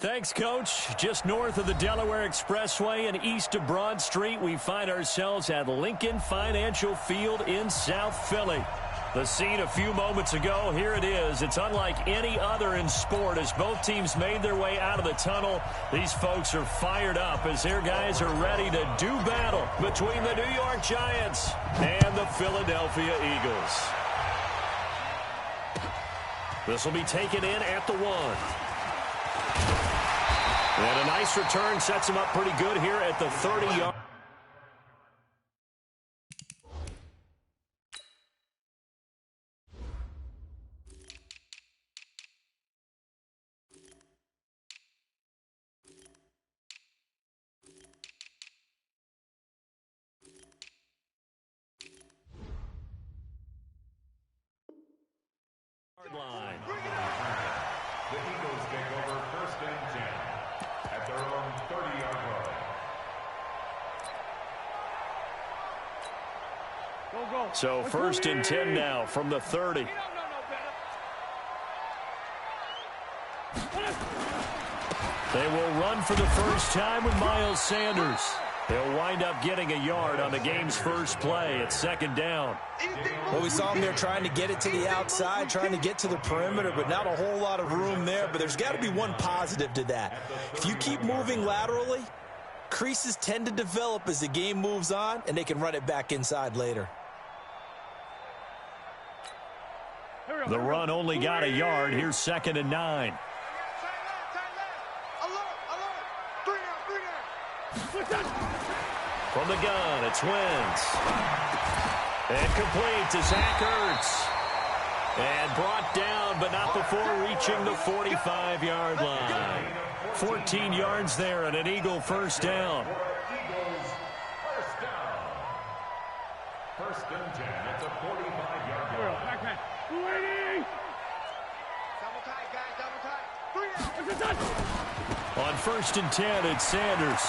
Thanks, Coach. Just north of the Delaware Expressway and east of Broad Street, we find ourselves at Lincoln Financial Field in South Philly. The scene a few moments ago, here it is. It's unlike any other in sport as both teams made their way out of the tunnel. These folks are fired up as their guys are ready to do battle between the New York Giants and the Philadelphia Eagles. This will be taken in at the 1. And a nice return sets him up pretty good here at the 30-yard. Line. The Eagles take over 1st and 10 at their own 30-yard line. Go. So 1st and 10 now from the 30. They will run for the first time with Miles Sanders. They'll wind up getting a yard on the game's first play. It's 2nd down. Well, we saw him there trying to get it to the outside, trying to get to the perimeter, but not a whole lot of room there. But there's got to be one positive to that. If you keep moving laterally, creases tend to develop as the game moves on, and they can run it back inside later. The run only got a yard. Here's 2nd and 9. From the gun, it's Wentz. And complete to Zach Ertz. And brought down, but not before reaching the 45-yard line. 14 yards there and an Eagle first down. Eagles first down. 1st and 10 at the 45-yard line. On 1st and 10, it's Sanders.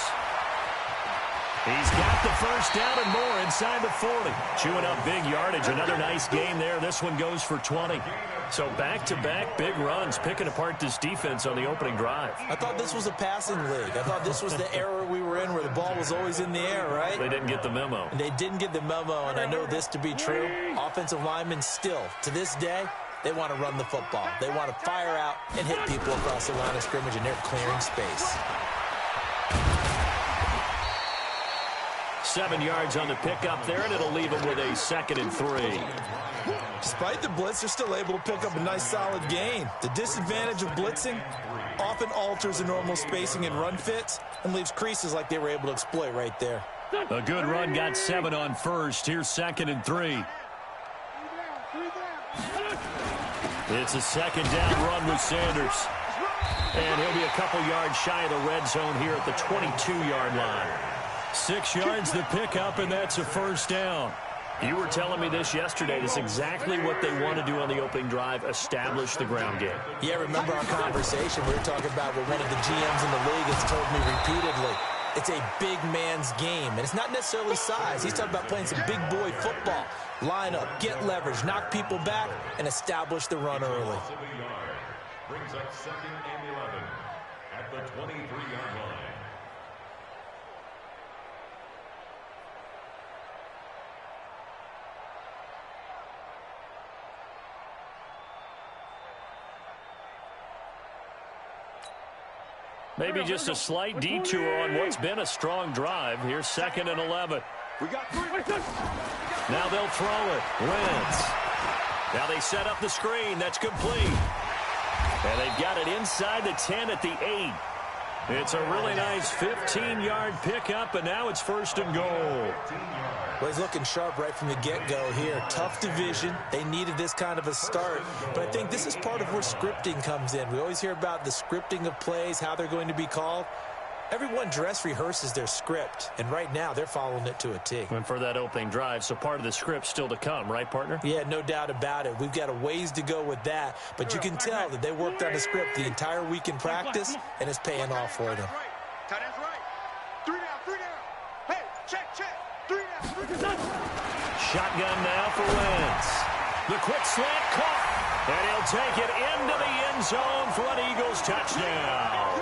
He's got the first down and more inside the 40. Chewing up big yardage. Another nice game there. This one goes for 20. So back-to-back big runs, picking apart this defense on the opening drive. I thought this was a passing league. I thought this was the era we were in where the ball was always in the air, right? They didn't get the memo. They didn't get the memo, and I know this to be true. Offensive linemen still, to this day, they want to run the football. They want to fire out and hit people across the line of scrimmage, and they're clearing space. 7 yards on the pickup there, and it'll leave them with a 2nd and 3. Despite the blitz, they're still able to pick up a nice solid gain. The disadvantage of blitzing often alters the normal spacing and run fits and leaves creases like they were able to exploit right there. A good run got 7 on 1st. Here's 2nd and 3. It's a 2nd down run with Sanders. And he'll be a couple yards shy of the red zone here at the 22-yard line. 6 yards the pickup, and that's a first down. You were telling me this yesterday. That's exactly what they want to do on the opening drive, establish the ground game. Yeah, remember our conversation? We were talking about what one of the GMs in the league has told me repeatedly. It's a big man's game, and it's not necessarily size. He's talking about playing some big boy football. Line up, get leverage, knock people back, and establish the run early. Brings up 2nd and 11 at the 23-yard line. Maybe just a slight detour on what's been a strong drive. Here's 2nd and 11. Now they'll throw it. Wentz. Now they set up the screen. That's complete. And they've got it inside the 10 at the 8. It's a really nice 15-yard pickup, and now it's 1st and goal. Well, he's looking sharp right from the get-go here. Tough division. They needed this kind of a start. But I think this is part of where scripting comes in. We always hear about the scripting of plays, how they're going to be called. Everyone dress rehearses their script, and right now they're following it to a T. And for that opening drive, so part of the script still to come, right, partner? Yeah, no doubt about it. We've got a ways to go with that, but you can tell that they worked on the script the entire week in practice, and it's paying off for them. Tight end's right. 3 down. Hey, check. 3 down. Shotgun now for Wentz. The quick slant caught. And he'll take it into the end zone for an Eagles touchdown.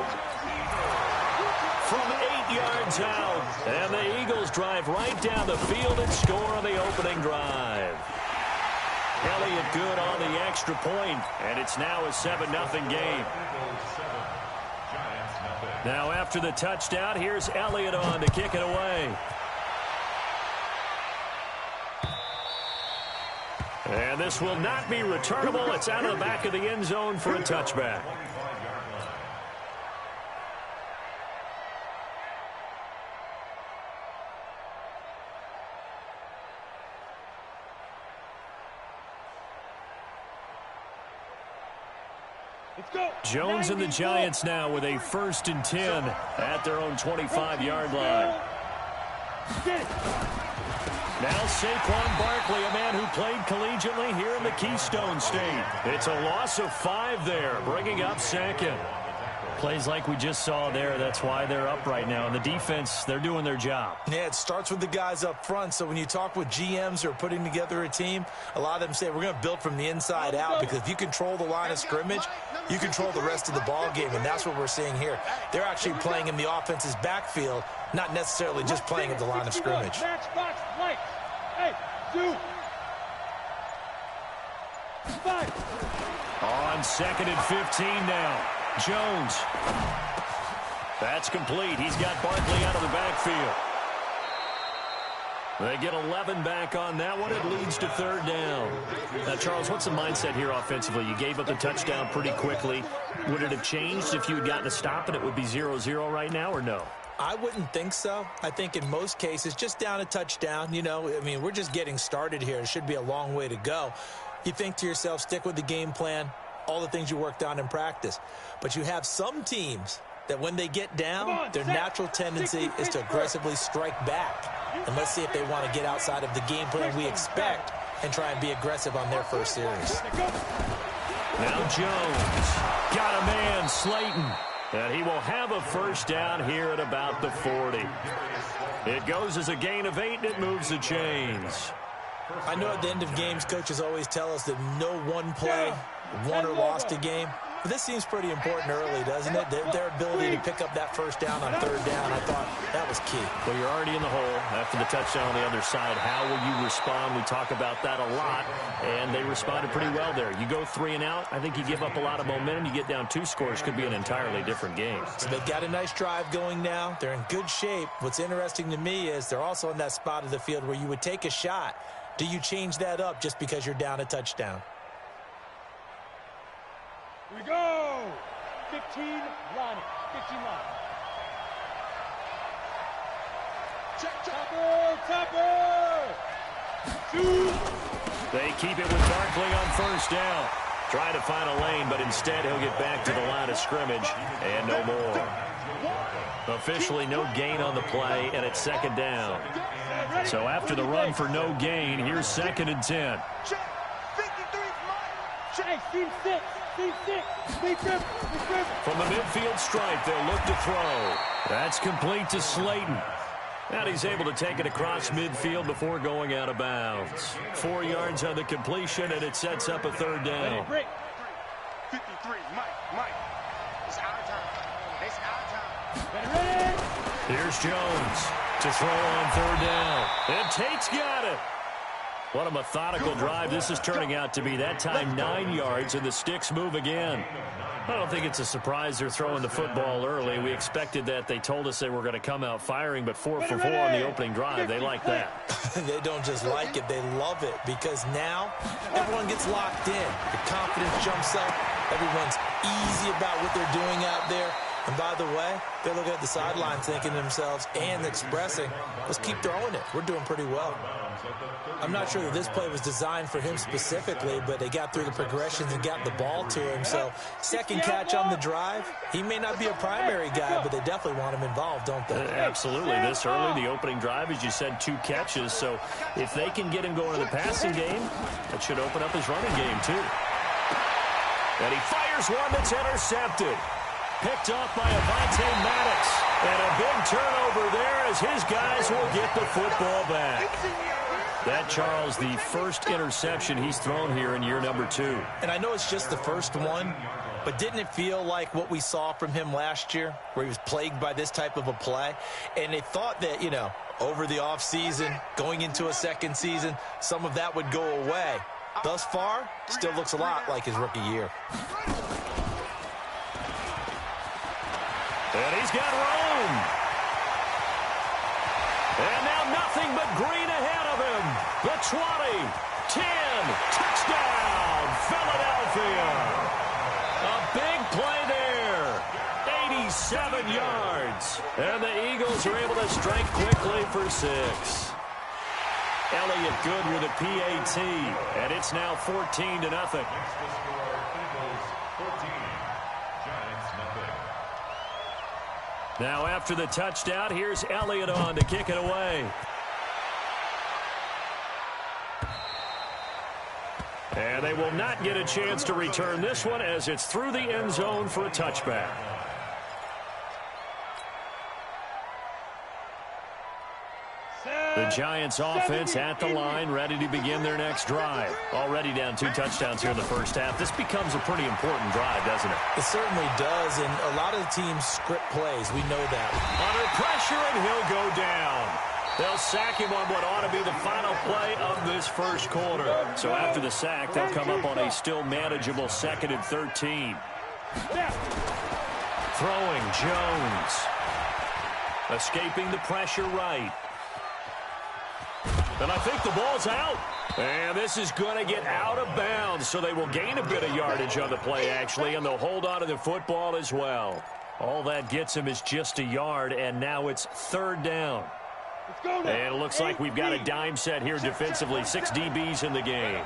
From 8 yards out. And the Eagles drive right down the field and score on the opening drive. Elliott good on the extra point, and it's now a 7-0 game. Now after the touchdown, here's Elliott on to kick it away. And this will not be returnable. It's out of the back of the end zone for a touchback. Jones and the Giants now with a 1st and 10 at their own 25-yard line. Now Saquon Barkley, a man who played collegiately here in the Keystone State. It's a loss of 5 there, bringing up 2nd. Plays like we just saw there, that's why they're up right now. And the defense, they're doing their job. Yeah, it starts with the guys up front. So when you talk with GMs who are putting together a team, a lot of them say we're going to build from the inside out, because if you control the line of scrimmage, you control the rest of the ball game, and that's what we're seeing here. They're actually playing in the offense's backfield, not necessarily just playing at the line of scrimmage. On 2nd and 15 now. Jones. That's complete. He's got Barkley out of the backfield. They get 11 back on that one. It leads to 3rd down. Now, Charles, what's the mindset here offensively? You gave up the touchdown pretty quickly. Would it have changed if you had gotten a stop and it would be 0-0 right now, or no? I wouldn't think so. I think in most cases, just down a touchdown, you know, I mean, we're just getting started here. It should be a long way to go. You think to yourself, stick with the game plan, all the things you worked on in practice. But you have some teams that when they get down, their natural tendency is to aggressively strike back. And let's see if they want to get outside of the game plan we expect and try and be aggressive on their first series. Now Jones got a man, Slayton. And he will have a 1st down here at about the 40. It goes as a gain of 8, and it moves the chains. I know at the end of games, coaches always tell us that no one play won or lost a game. But this seems pretty important early, doesn't it? Their ability to pick up that 1st down on 3rd down, I thought that was key. Well, you're already in the hole after the touchdown on the other side. How will you respond? We talk about that a lot, and they responded pretty well there. You go 3 and out, I think you give up a lot of momentum. You get down 2 scores, could be an entirely different game. So they've got a nice drive going now. They're in good shape. What's interesting to me is they're also in that spot of the field where you would take a shot. Do you change that up just because you're down a touchdown? Here we go. 15 line. 15 line. Check, topper. They keep it with Barkley on 1st down. Trying to find a lane, but instead he'll get back to the line of scrimmage and no more. Officially no gain on the play, and it's 2nd down. So after the run for no gain, here's 2nd and 10. From the midfield stripe, they'll look to throw. That's complete to Slayton. And he's able to take it across midfield before going out of bounds. 4 yards on the completion, and it sets up a 3rd down. 53, Mike. It's our time. Here's Jones to throw on 3rd down. And Tate's got it. What a methodical drive this is turning out to be. That time 9 yards, and the sticks move again. I don't think it's a surprise they're throwing the football early. We expected that. They told us they were going to come out firing, but 4 for 4 on the opening drive. They like that. They don't just like it, they love it, because now everyone gets locked in. The confidence jumps up. Everyone's easy about what they're doing out there. And by the way, they're looking at the sideline thinking to themselves and expressing, let's keep throwing it. We're doing pretty well. I'm not sure that this play was designed for him specifically, but they got through the progressions and got the ball to him. So 2nd catch on the drive. He may not be a primary guy, but they definitely want him involved, don't they? Absolutely. This early, the opening drive, as you said, 2 catches. So if they can get him going in the passing game, that should open up his running game too. And he fires one that's intercepted. Picked off by Avonte Maddox. And a big turnover there as his guys will get the football back. That, Charles, the first interception he's thrown here in year number 2. And I know it's just the first one, but didn't it feel like what we saw from him last year, where he was plagued by this type of a play? And they thought that, you know, over the offseason, going into a second season, some of that would go away. Thus far, still looks a lot like his rookie year. And he's got room. And now nothing but green ahead of him. The 20, 10, touchdown, Philadelphia. A big play there. 87 yards. And the Eagles are able to strike quickly for 6. Elliott good with a PAT. And it's now 14-0. Now after the touchdown, here's Elliott on to kick it away. And they will not get a chance to return this one as it's through the end zone for a touchback. The Giants offense at the line, ready to begin their next drive. Already down 2 touchdowns here in the first half. This becomes a pretty important drive, doesn't it? It certainly does, and a lot of the teams script plays. We know that. Under pressure, and he'll go down. They'll sack him on what ought to be the final play of this first quarter. So after the sack, they'll come up on a still manageable 2nd and 13. Throwing Jones. Escaping the pressure right. And I think the ball's out. And this is going to get out of bounds, so they will gain a bit of yardage on the play, actually, and they'll hold on to the football as well. All that gets him is just a yard, and now it's 3rd down. And it looks like we've got a dime set here defensively. 6 DBs in the game.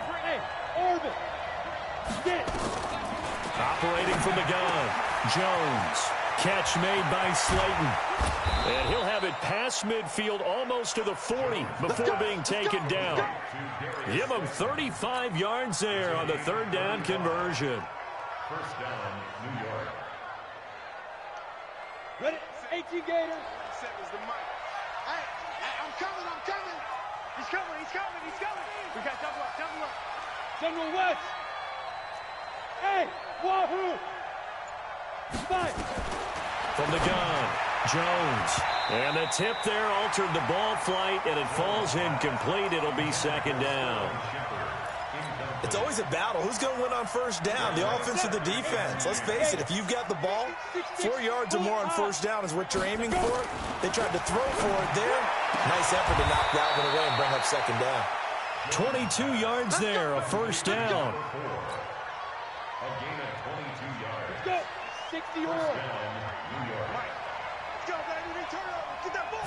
Operating from the gun. Jones. Catch made by Slayton. And he'll have it past midfield almost to the 40 before being taken down. Give him 35 yards there on the 3rd down conversion. First down, New York. Ready? 18 Gators. Seconds the mic. Hey, I'm coming. He's coming. We got double up. General West. Hey, wahoo. Fight. From the gun, Jones. And the tip there altered the ball flight, and it falls incomplete. It'll be 2nd down. It's always a battle. Who's going to win on first down, the offense or the defense? Let's face it, if you've got the ball, 4 yards or more on first down is what you're aiming for. They tried to throw for it there. Nice effort to knock that one away and bring up 2nd down. 22 yards there, a first down. A gain of 22 yards. Let's go. 60 yards. New York. Let's go, baby. Return over. Get that ball.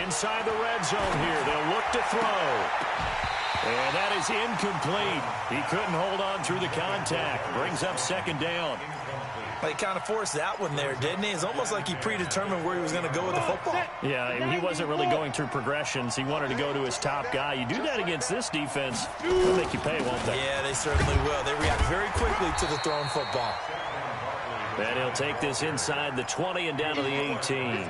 Inside the red zone here. They'll look to throw. And that is incomplete. He couldn't hold on through the contact. Brings up 2nd down. He kind of forced that one there, didn't he? It's almost like he predetermined where he was going to go with the football. Yeah, and he wasn't really going through progressions. He wanted to go to his top guy. You do that against this defense, they'll make you pay, won't they? Yeah, they certainly will. They react very quickly to the thrown football. And he'll take this inside the 20 and down to the 18.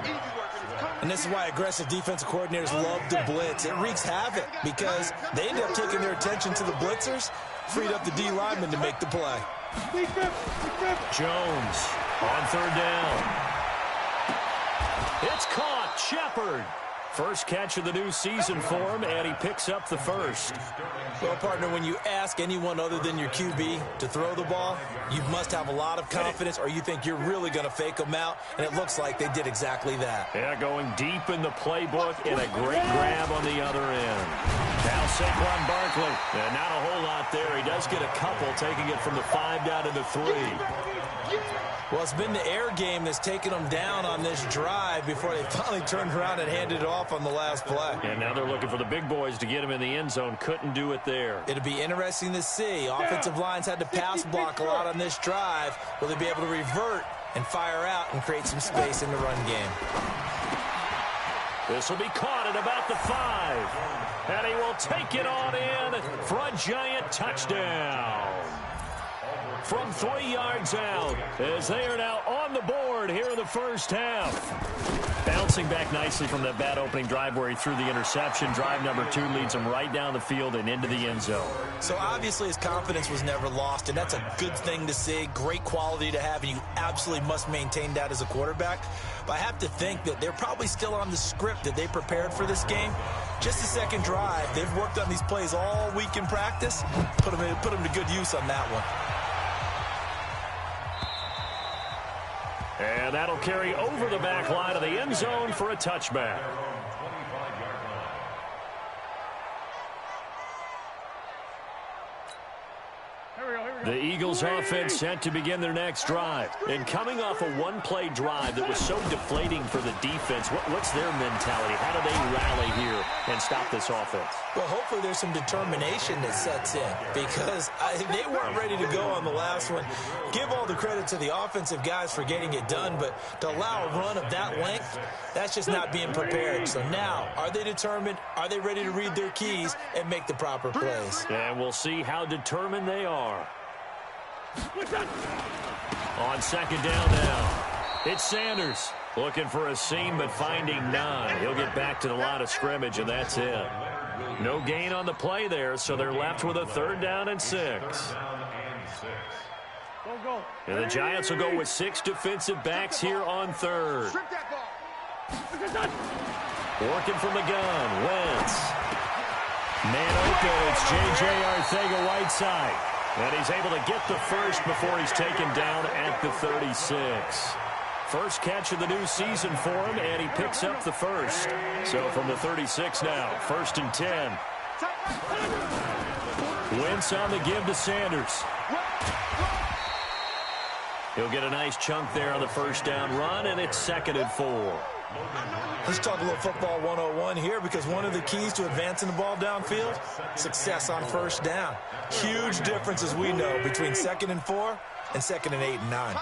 And this is why aggressive defensive coordinators love to blitz. It wreaks havoc because they end up taking their attention to the blitzers, freed up the D lineman to make the play. Jones on 3rd down. It's caught. Shepard. First catch of the new season for him, and he picks up the first. Well, partner, when you ask anyone other than your QB to throw the ball, you must have a lot of confidence, or you think you're really going to fake them out, and it looks like they did exactly that. Yeah, going deep in the playbook, and a great grab on the other end. Now Saquon Barkley, and not a whole lot there. He does get a couple, taking it from the 5 down to the 3. Well, it's been the air game that's taken them down on this drive before they finally turned around and handed it off on the last play. And now they're looking for the big boys to get him in the end zone. Couldn't do it there. It'll be interesting to see. Offensive lines had to pass block a lot on this drive. Will they be able to revert and fire out and create some space in the run game? This will be caught at about the 5. And he will take it on in for a giant touchdown. from 3 yards out as they are now on the board here in the first half. Bouncing back nicely from that bad opening drive where he threw the interception. Drive number 2 leads him right down the field and into the end zone. So obviously his confidence was never lost, and that's a good thing to see. Great quality to have, and you absolutely must maintain that as a quarterback. But I have to think that they're probably still on the script that they prepared for this game. Just the second drive. They've worked on these plays all week in practice. Put them to good use on that one. And that'll carry over the back line of the end zone for a touchback. The Eagles offense set to begin their next drive. And coming off a one-play drive that was so deflating for the defense, what's their mentality? How do they rally here and stop this offense? Well, hopefully there's some determination that sets in, because they weren't ready to go on the last one. Give all the credit to the offensive guys for getting it done, but to allow a run of that length, that's just not being prepared. So now, are they determined? Are they ready to read their keys and make the proper plays? And we'll see how determined they are. On second down now, it's Sanders looking for a seam but finding none. He'll get back to the line of scrimmage, and that's it. No gain on the play there, so they're left with a 3rd down and 6. And the Giants will go with 6 defensive backs here on 3rd. Working from the gun, Wentz. Man open, it's J.J. Arcega-Whiteside. And he's able to get the first before he's taken down at the 36. First catch of the new season for him, and he picks up the first. So from the 36 now, 1st and 10. Wentz on the give to Sanders. He'll get a nice chunk there on the first down run, and it's 2nd and 4. Let's talk a little football 101 here, because one of the keys to advancing the ball downfield, success on first down. Huge difference, as we know, between 2nd and 4 and 2nd and 8 and 9.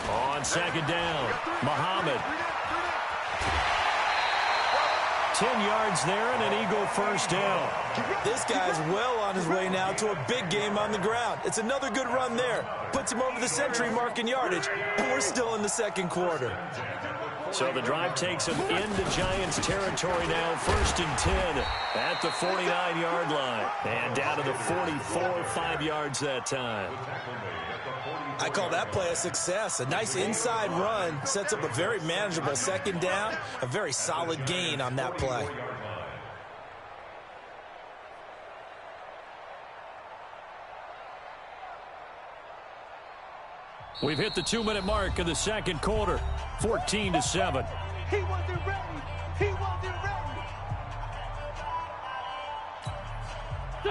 On second down, Muhammad. 10 yards there and an Eagle first down. This guy's well on his way now to a big game on the ground. It's another good run there. Puts him over the century mark in yardage, and we're still in the 2nd quarter. So the drive takes him into Giants territory now, 1st and 10 at the 49-yard line. And down to the 44, 5 yards that time. I call that play a success. A nice inside run sets up a very manageable 2nd down, a very solid gain on that play. We've hit the 2-minute mark of the 2nd quarter, 14-7. He wasn't ready. He wasn't ready.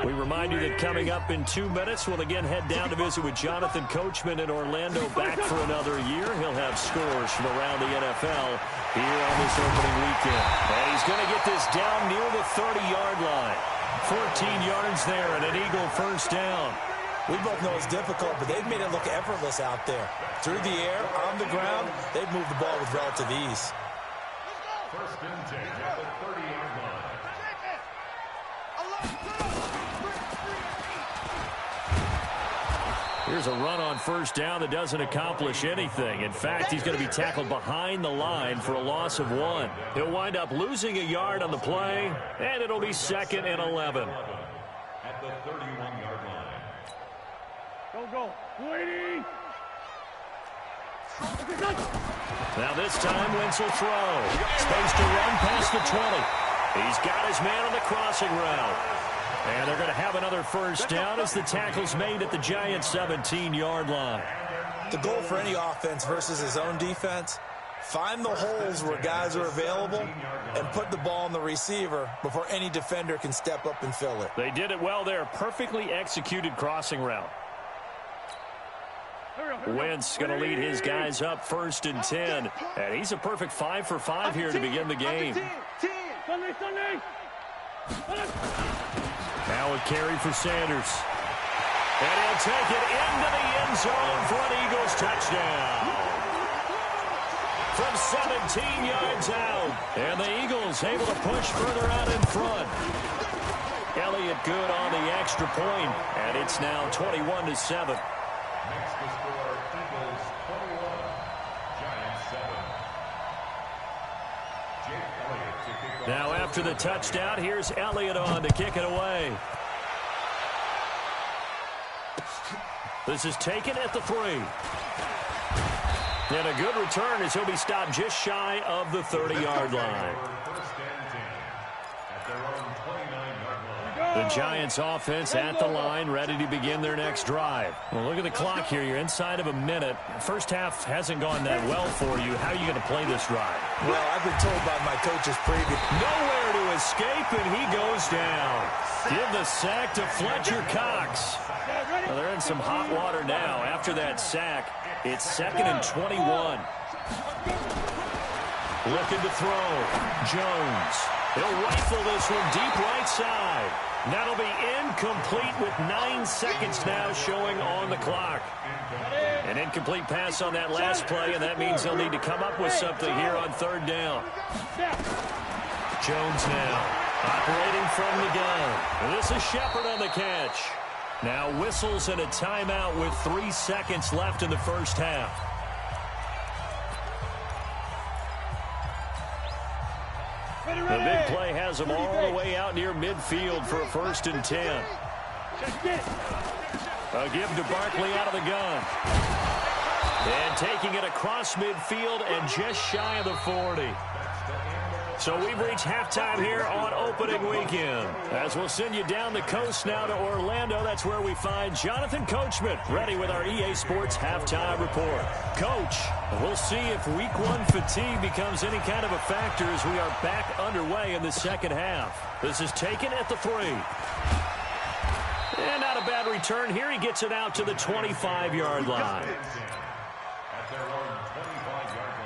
We remind you that coming up in 2 minutes, we'll again head down to visit with Jonathan Coachman in Orlando, back for another year. He'll have scores from around the NFL here on this opening weekend. And he's going to get this down near the 30-yard line. 14 yards there and an Eagle first down. We both know it's difficult, but they've made it look effortless out there. Through the air, on the ground, they've moved the ball with relative ease. 1st and 10 at the 30-yard line. Here's a run on first down that doesn't accomplish anything. In fact, he's going to be tackled behind the line for a loss of 1. He'll wind up losing a yard on the play, and it'll be 2nd and 11. At the 31-yard line. Go. Waiting. Now this time, Wentz will throw. Space to run past the 20. He's got his man on the crossing route. And they're going to have another first down as the tackle's made at the Giants' 17-yard line. The goal for any offense versus his own defense, find the holes where guys are available and put the ball on the receiver before any defender can step up and fill it. They did it well there. Perfectly executed crossing route. Wentz going to lead his guys up 1st and 10. And he's a perfect 5 for 5 here to begin the game. Now a carry for Sanders. And he'll take it into the end zone for an Eagles touchdown. From 17 yards out. And the Eagles able to push further out in front. Elliott good on the extra point, and it's now 21-7. Next to score, Eagles 21, Giants 7. Jake Elliott to kick off. Now after the touchdown, here's Elliott on to kick it away. This is taken at the 3. And a good return as he'll be stopped just shy of the 30-yard line. First and 10 at their own 29-yard line. The Giants offense at the line, ready to begin their next drive. Well, look at the clock here. You're inside of a minute. First half hasn't gone that well for you. How are you going to play this drive? Well, I've been told by my coaches previous. Nowhere to escape, and he goes down. Give the sack to Fletcher Cox. Well, they're in some hot water now. After that sack, it's 2nd and 21. Looking to throw. Jones. He'll rifle this one deep right side. That'll be incomplete with 9 seconds now showing on the clock. An incomplete pass on that last play, and that means they'll need to come up with something here on 3rd down. Jones now operating from the gun. And this is Shepard on the catch. Now whistles and a timeout with 3 seconds left in the first half. The big play has them all the way out near midfield for a 1st and 10. A give to Barkley out of the gun. And taking it across midfield and just shy of the 40. So we've reached halftime here on opening weekend. As we'll send you down the coast now to Orlando, that's where we find Jonathan Coachman, ready with our EA Sports halftime report. Coach, we'll see if week 1 fatigue becomes any kind of a factor as we are back underway in the second half. This is taken at the 3. And not a bad return here. He gets it out to the 25-yard line. At their own 25-yard line.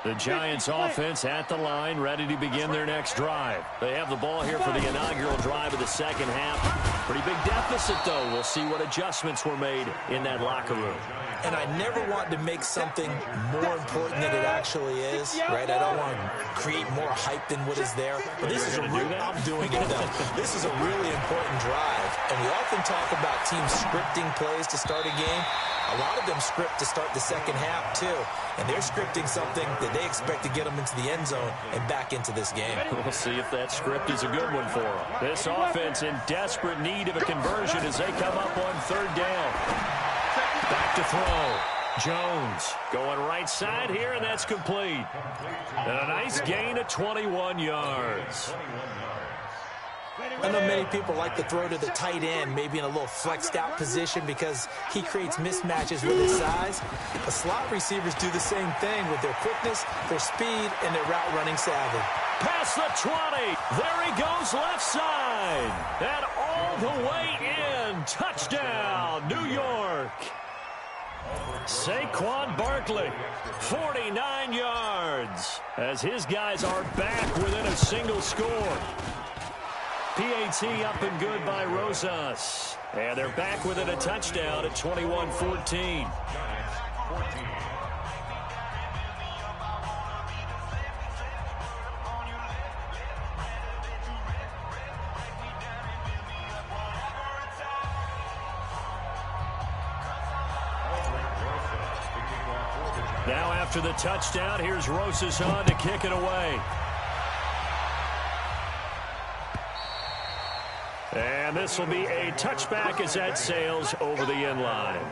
The Giants offense at the line, ready to begin their next drive. They have the ball here for the inaugural drive of the second half. Pretty big deficit, though. We'll see what adjustments were made in that locker room. And I never want to make something more important than it actually is, right? I don't want to create more hype than what is there. But this is I'm doing it, though. This is a really important drive. And we often talk about teams scripting plays to start a game. A lot of them script to start the second half, too. And they're scripting something that they expect to get them into the end zone and back into this game. We'll see if that script is a good one for them. This offense in desperate need of a conversion as they come up on 3rd down. Back to throw. Jones going right side here, and that's complete. And a nice gain of 21 yards. I know many people like to throw to the tight end, maybe in a little flexed out position because he creates mismatches with his size. The slot receivers do the same thing with their quickness, their speed, and their route running savvy. Past the 20. There he goes left side. And all the way in. Touchdown, New York. Saquon Barkley, 49 yards, as his guys are back within a single score. PAT up and good by Rosas. And they're back within a touchdown at 21-14. Now after the touchdown, here's Rosas on to kick it away. And this will be a touchback as that sails over the end line.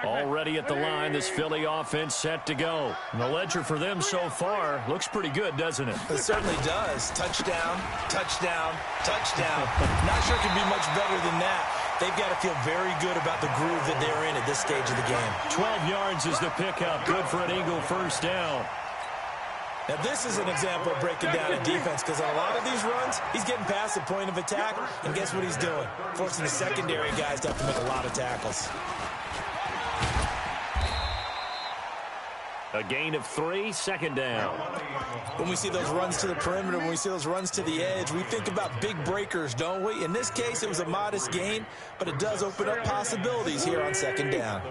Already at the line, this Philly offense set to go. And the ledger for them so far looks pretty good, doesn't it? It certainly does. Touchdown, touchdown, touchdown. Not sure it can be much better than that. They've got to feel very good about the groove that they're in at this stage of the game. 12 yards is the pickup. Good for an Eagle first down. Now, this is an example of breaking down a defense because on a lot of these runs, he's getting past the point of attack, and guess what he's doing? Forcing the secondary guys to have to make a lot of tackles. A gain of 3, second down. When we see those runs to the perimeter, when we see those runs to the edge, we think about big breakers, don't we? In this case, it was a modest gain, but it does open up possibilities here on second down.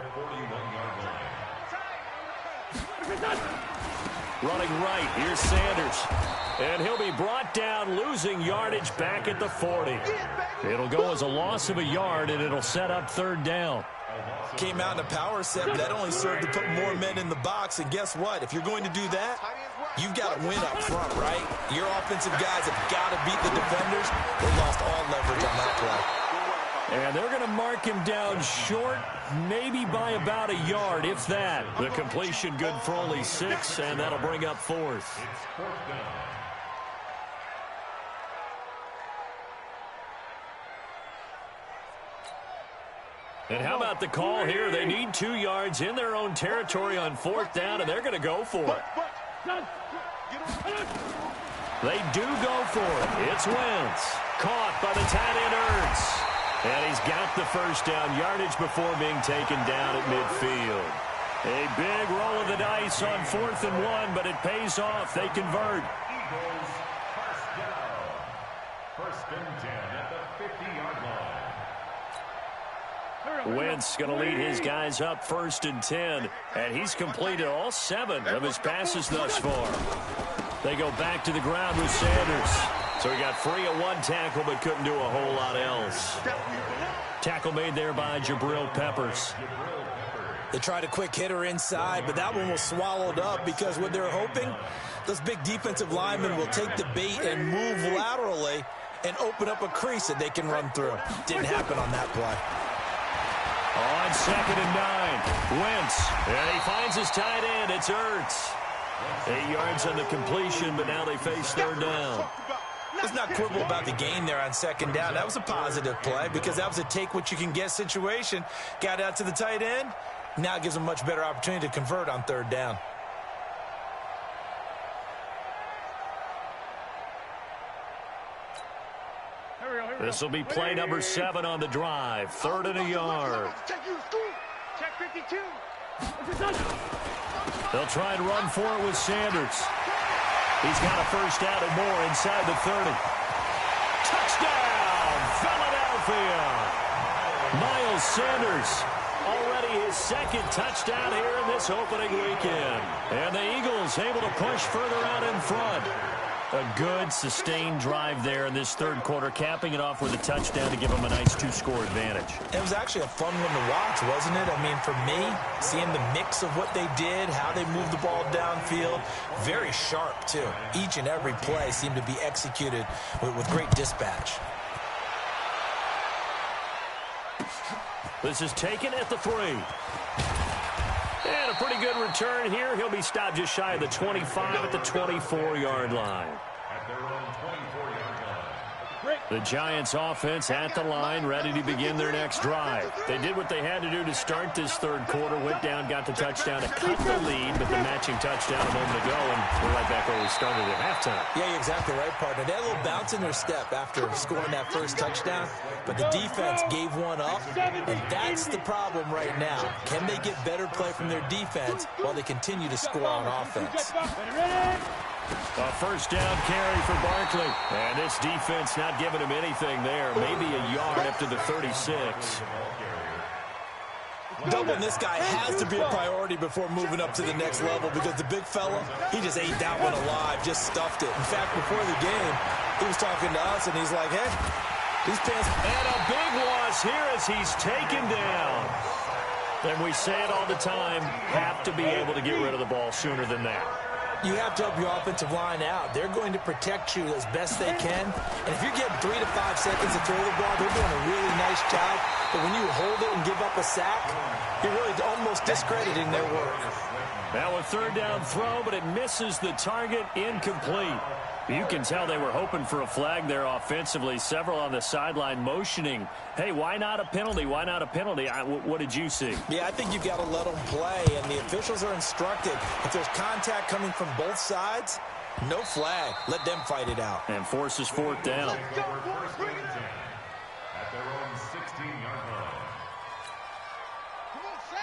Running right, here's Sanders. And he'll be brought down, losing yardage back at the 40. It'll go as a loss of a yard, and it'll set up third down. Came out in a power set, but that only served to put more men in the box. And guess what? If you're going to do that, you've got to win up front, right? Your offensive guys have got to beat the defenders. They lost all leverage on that play. And they're going to mark him down short, maybe by about a yard, if that. The completion good for only 6, and that'll bring up fourth. It's fourth down. And how about the call here? They need 2 yards in their own territory on fourth down, and they're going to go for it. They do go for it. It's Wentz. Caught by the tight end Ertz. And he's got the first down yardage before being taken down at midfield. A big roll of the dice on 4th and 1, but it pays off. They convert. Eagles first down. First and 10 at the 50-yard line. Wentz going to lead his guys up 1st and 10, and he's completed all 7 of his passes thus far. They go back to the ground with Sanders. So he got free of 1 tackle, but couldn't do a whole lot else. Tackle made there by Jabril Peppers. They tried a quick hitter inside, but that one was swallowed up because what they're hoping, those big defensive linemen will take the bait and move laterally and open up a crease that they can run through. Didn't happen on that play. On 2nd and 9, Wentz, and he finds his tight end. It's Ertz. 8 yards on the completion, but now they face third down. Let's not quibble about the gain there on 2nd down. That was a positive play because that was a take-what-you-can-get situation. Got out to the tight end. Now it gives them a much better opportunity to convert on 3rd down. This will be play number 7 on the drive. 3rd and a yard. Check 52. They'll try and run for it with Sanders. He's got a first down and more inside the 30. Touchdown, Philadelphia! Miles Sanders, already his 2nd touchdown here in this opening weekend. And the Eagles able to push further out in front. A good, sustained drive there in this 3rd quarter, capping it off with a touchdown to give them a nice 2-score advantage. It was actually a fun one to watch, wasn't it? I mean, for me, seeing the mix of what they did, how they moved the ball downfield, very sharp, too. Each and every play seemed to be executed with great dispatch. This is taken at the 3. And a pretty good return here. He'll be stopped just shy of the 25 at the 24-yard line. At their own 24-yard line. The Giants offense at the line, ready to begin their next drive. They did what they had to do to start this 3rd quarter, went down, got the touchdown to cut the lead, but the matching touchdown a moment ago, and we're right back where we started at halftime. Yeah, you're exactly right, partner. They had a little bounce in their step after scoring that first touchdown, but the defense gave one up, and that's the problem right now. Can they get better play from their defense while they continue to score on offense? A first down carry for Barkley. And this defense not giving him anything there. Maybe a yard up to the 36. Doubling this guy has to be a priority before moving up to the next level because the big fella, he just ate that one alive, just stuffed it. In fact, before the game, he was talking to us, and he's like, hey, these pants... And a big loss here as he's taken down. And we say it all the time, have to be able to get rid of the ball sooner than that. You have to help your offensive line out. They're going to protect you as best they can. And if you're getting 3 to 5 seconds to throw the ball, they're doing a really nice job. But when you hold it and give up a sack, you're really almost discrediting their work. Now a 3rd down throw, but it misses the target, incomplete. You can tell they were hoping for a flag there offensively. Several on the sideline motioning, hey, why not a penalty? Why not a penalty? What did you see? Yeah, I think you've got to let them play, and the officials are instructed. If there's contact coming from both sides, no flag. Let them fight it out. And forces 4th down. At their own 16-yard line.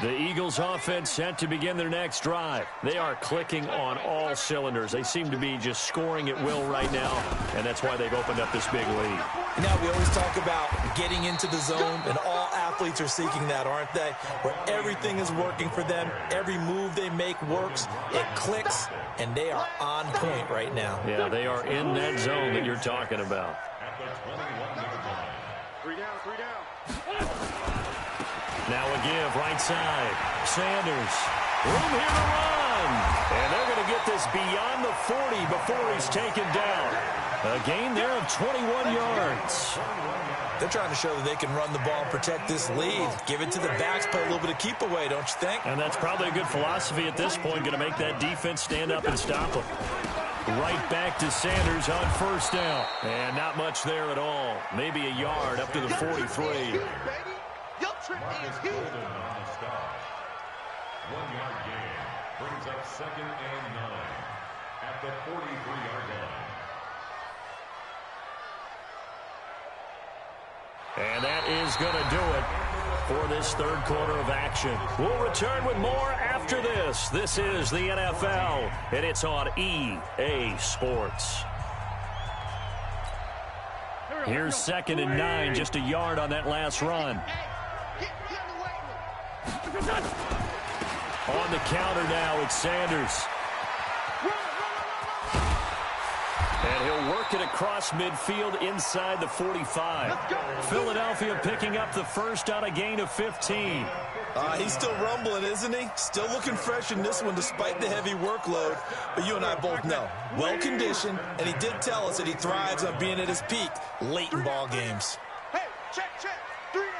The Eagles offense set to begin their next drive. They are clicking on all cylinders. They seem to be just scoring at will right now, and that's why they've opened up this big lead. Now, we always talk about getting into the zone, and all athletes are seeking that, aren't they? Where everything is working for them, every move they make works, it clicks, and they are on point right now. Yeah, they are in that zone that you're talking about. Three down. Now a give, right side. Sanders, room here to run. And they're going to get this beyond the 40 before he's taken down. A gain there of 21 yards. They're trying to show that they can run the ball and protect this lead. Give it to the backs, play a little bit of keep away, don't you think? And that's probably a good philosophy at this point, going to make that defense stand up and stop them. Right back to Sanders on first down. And not much there at all. Maybe a yard up to the 43. Marcus Golden on the stop. 1 yard gain brings up 2nd and 9 at the 43-yard line. And that is going to do it for this third quarter of action. We'll return with more after this. This is the NFL, and it's on EA Sports. Here's 2nd and 9, just a yard on that last run. On the counter now, it's Sanders. And he'll work it across midfield inside the 45. Philadelphia picking up the first on a gain of 15. He's still rumbling, isn't he? Still looking fresh in this one despite the heavy workload. But you and I both know, well-conditioned, and he did tell us that he thrives on being at his peak late in ball games. Hey, check. 3 down.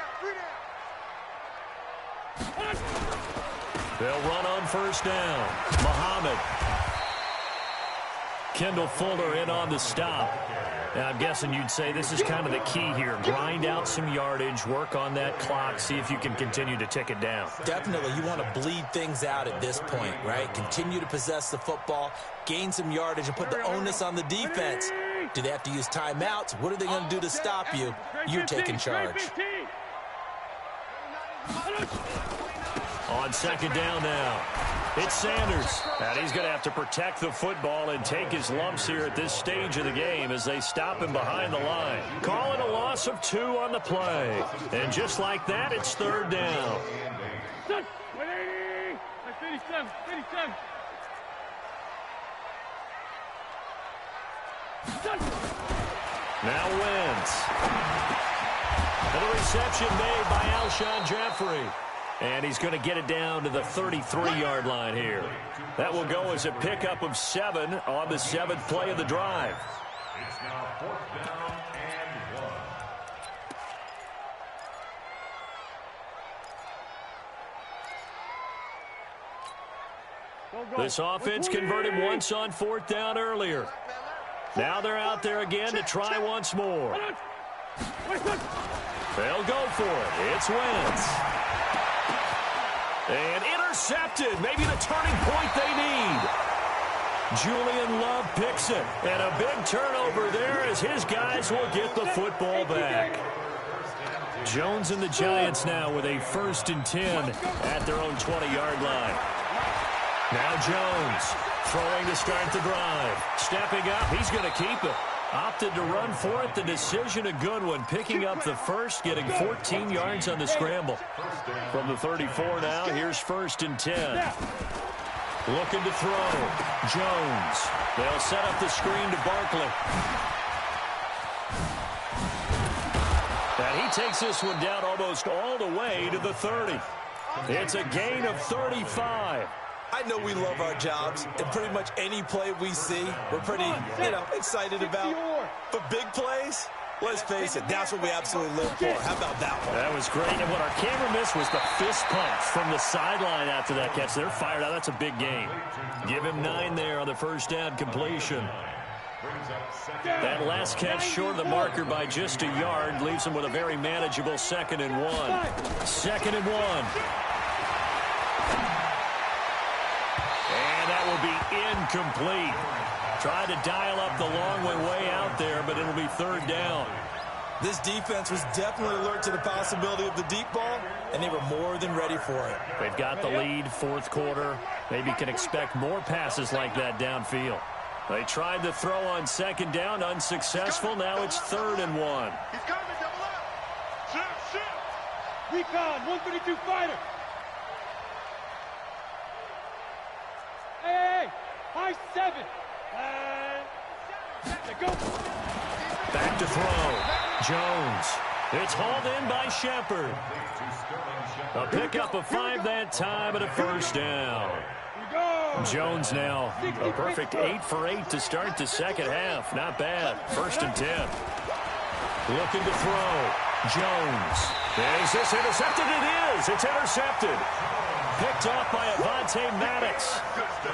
They'll run on first down. Muhammad. Kendall Fuller in on the stop. And I'm guessing you'd say this is kind of the key here. Grind out some yardage, work on that clock, see if you can continue to tick it down. Definitely. You want to bleed things out at this point, right? Continue to possess the football, gain some yardage, and put the onus on the defense. Do they have to use timeouts? What are they going to do to stop you? You're taking charge. On second down now, it's Sanders. And he's going to have to protect the football and take his lumps here at this stage of the game as they stop him behind the line. Call it a loss of 2 on the play. And just like that, it's third down. Now Wentz. And the reception made by Alshon Jeffrey. And he's going to get it down to the 33-yard line here. That will go as a pickup of 7 on the 7th play of the drive. It's now 4th down and 1. This offense converted once on 4th down earlier. Now they're out there again to try once more. They'll go for it. It's Wentz. And intercepted. Maybe the turning point they need. Julian Love picks it. And a big turnover there as his guys will get the football back. Jones and the Giants now with a 1st and 10 at their own 20-yard line. Now Jones throwing to start the drive. Stepping up. He's going to keep it. Opted to run for it. The decision a good one. Picking up the first, getting 14 yards on the scramble. From the 34 now, here's 1st and 10. Looking to throw. Jones. They'll set up the screen to Barkley. And he takes this one down almost all the way to the 30. It's a gain of 35. I know we love our jobs, and pretty much any play we see, we're pretty, excited about. But big plays, let's face it, that's what we absolutely live for. How about that one? That was great. And what our camera missed was the fist pump from the sideline after that catch. They're fired out. That's a big game. Give him 9 there on the first down completion. That last catch short of the marker by just a yard leaves him with a very manageable 2nd and 1. 2nd and 1. That will be incomplete. Tried to dial up the long way out there, but it'll be 3rd down. This defense was definitely alert to the possibility of the deep ball, and they were more than ready for it. They've got the lead, 4th quarter. Maybe can expect more passes like that downfield. They tried to throw on second down, unsuccessful. Now it's 3rd and 1. He's coming, double up. Shift. Recon, 132 fighter. Hey, high 7. Go. Back to throw. Jones. It's hauled in by Shepard. A pickup of 5 that time and a first down. Jones now a perfect 8 for 8 to start the second half. Not bad. 1st and 10. Looking to throw. Jones. Is this intercepted? It is. It's intercepted. Picked off by Avonte Maddox.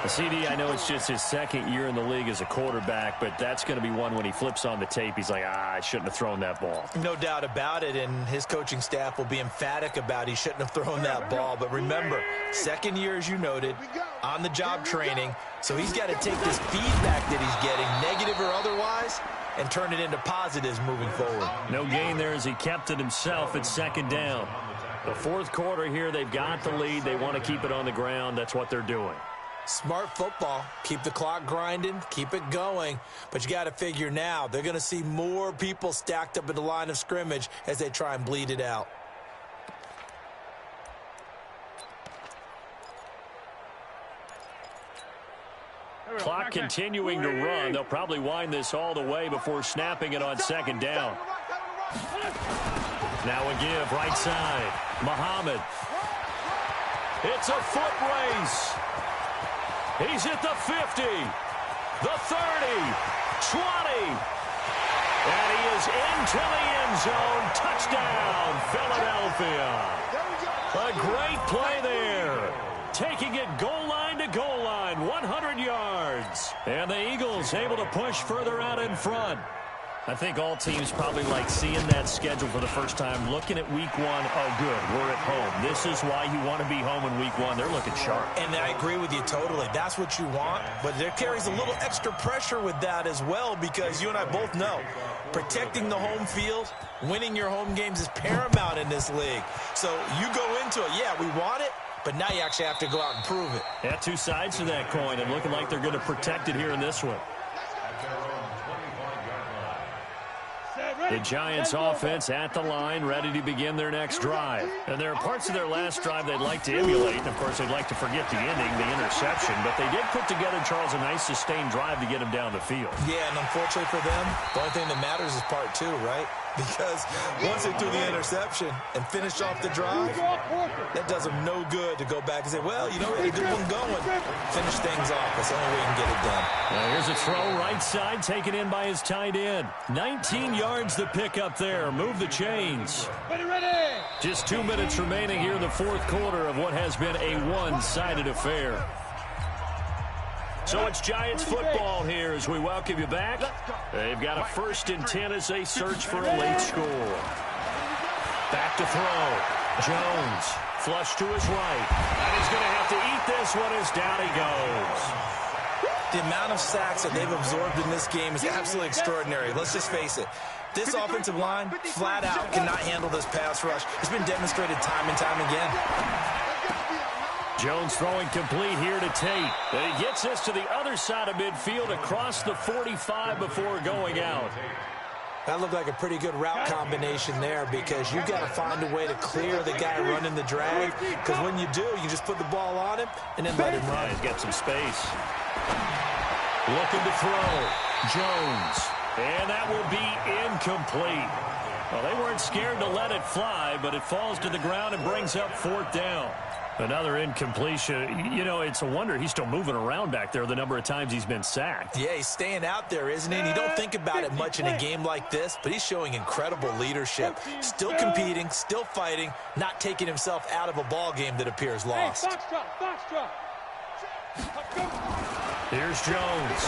The CD, I know it's just his 2nd year in the league as a quarterback, but that's going to be one when he flips on the tape. He's like, I shouldn't have thrown that ball. No doubt about it, and his coaching staff will be emphatic about he shouldn't have thrown that ball. But remember, 2nd year, as you noted, on-the-job training, so he's got to take this feedback that he's getting, negative or otherwise, and turn it into positives moving forward. No gain there as he kept it himself at 2nd down. The 4th quarter here, they've got the lead. They want to keep it on the ground. That's what they're doing. Smart football. Keep the clock grinding. Keep it going. But you got to figure now, they're going to see more people stacked up at the line of scrimmage as they try and bleed it out. Clock continuing to run. They'll probably wind this all the way before snapping it on 2nd down. Now a give, right side. Muhammad. It's a foot race. He's at the 50, the 30, 20. And he is into the end zone. Touchdown, Philadelphia. A great play there. Taking it goal line to goal line, 100 yards. And the Eagles able to push further out in front. I think all teams probably like seeing that schedule for the first time, looking at week 1. Oh, good, we're at home. This is why you want to be home in week 1. They're looking sharp. And I agree with you totally. That's what you want. But there carries a little extra pressure with that as well, because you and I both know protecting the home field, winning your home games is paramount in this league. So you go into it, yeah, we want it, but now you actually have to go out and prove it. Yeah, 2 sides to that coin, and looking like they're going to protect it here in this one. The Giants offense at the line, ready to begin their next drive. And there are parts of their last drive they'd like to emulate. And, of course, they'd like to forget the ending, the interception. But they did put together, Charles, a nice sustained drive to get him down the field. Yeah, and unfortunately for them, the only thing that matters is part 2, right? Because once they threw the interception and finished off the drive, that does them no good to go back and say, well, you know, we had a good one going. Finish things off. That's the only way you can get it done. Now here's a throw right side, taken in by his tight end. 19 yards the pickup there. Move the chains. Ready. Just 2 minutes remaining here in the 4th quarter of what has been a one-sided affair. So it's Giants football here as we welcome you back. They've got a 1st and 10 as they search for a late score. Back to throw. Jones, flush to his right. And he's going to have to eat this one as down he goes. The amount of sacks that they've absorbed in this game is absolutely extraordinary. Let's just face it. This offensive line, flat out, cannot handle this pass rush. It's been demonstrated time and time again. Jones throwing complete here to Tate. And he gets this to the other side of midfield across the 45 before going out. That looked like a pretty good route combination there, because you've got to find a way to clear the guy running the drag. Because when you do, you just put the ball on him and then let him run. He's got some space. Looking to throw. Jones. And that will be incomplete. Well, they weren't scared to let it fly, but it falls to the ground and brings up 4th down. Another incompletion. You know, it's a wonder he's still moving around back there the number of times he's been sacked. Yeah, he's staying out there, isn't he? And you don't think about it much in a game like this, but he's showing incredible leadership. Still competing, still fighting, not taking himself out of a ball game that appears lost. Here's Jones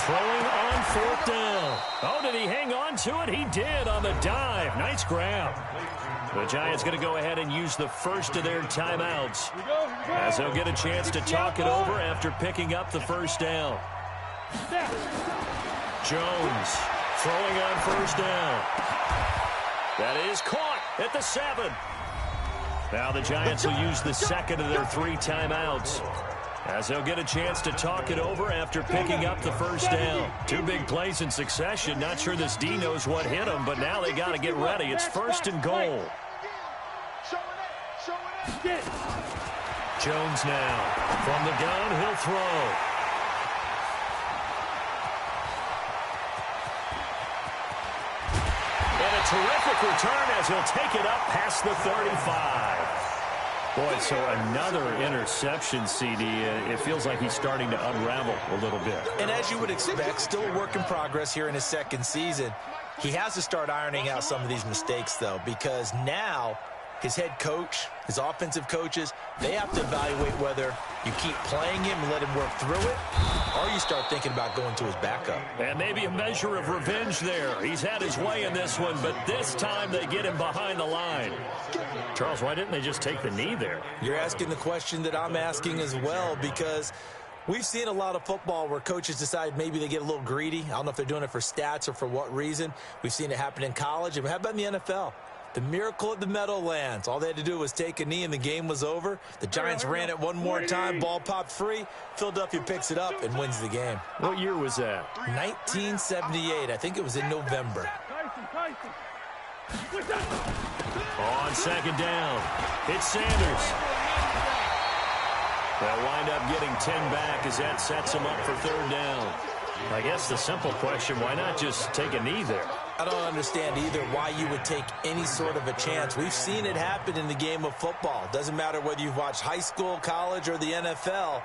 throwing on 4th down. Oh, did he hang on to it? He did on the dive. Nice grab. The Giants going to go ahead and use the first of their timeouts as they'll get a chance to talk it over after picking up the 1st down. Jones throwing on 1st down. That is caught at the 7. Now the Giants will use the 2nd of their 3 timeouts. As they'll get a chance to talk it over after picking up the first down. Two big plays in succession. Not sure this D knows what hit him, but now they got to get ready. It's 1st and goal. Jones now. From the gun, he'll throw. And a terrific return as he'll take it up past the 35. Boy, so another interception, CD. It feels like he's starting to unravel a little bit. And as you would expect, still a work in progress here in his second season. He has to start ironing out some of these mistakes, though, because now his head coach, his offensive coaches, they have to evaluate whether you keep playing him and let him work through it, or you start thinking about going to his backup. And maybe a measure of revenge there. He's had his way in this one, but this time they get him behind the line. Charles, why didn't they just take the knee there? You're asking the question that I'm asking as well, because we've seen a lot of football where coaches decide maybe they get a little greedy. I don't know if they're doing it for stats or for what reason. We've seen it happen in college. And how about in the NFL? The miracle at the Meadowlands. All they had to do was take a knee and the game was over. The Giants ran it one more time. Ball popped free. Philadelphia picks it up and wins the game. What year was that? 1978. I think it was in November. On 2nd down, it's Sanders. They'll wind up getting 10 back as that sets them up for 3rd down. I guess the simple question, why not just take a knee there? I don't understand either why you would take any sort of a chance. We've seen it happen in the game of football. Doesn't matter whether you've watched high school, college, or the NFL.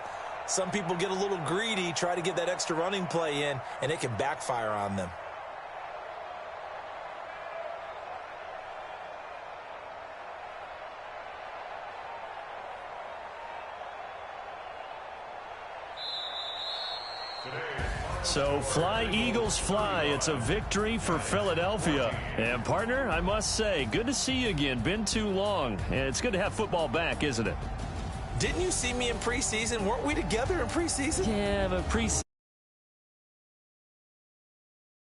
Some people get a little greedy, try to get that extra running play in, and it can backfire on them. So fly, Eagles, fly. It's a victory for Philadelphia. And, partner, I must say, good to see you again. Been too long. And it's good to have football back, isn't it? Didn't you see me in preseason? Weren't we together in preseason? Yeah, but preseason.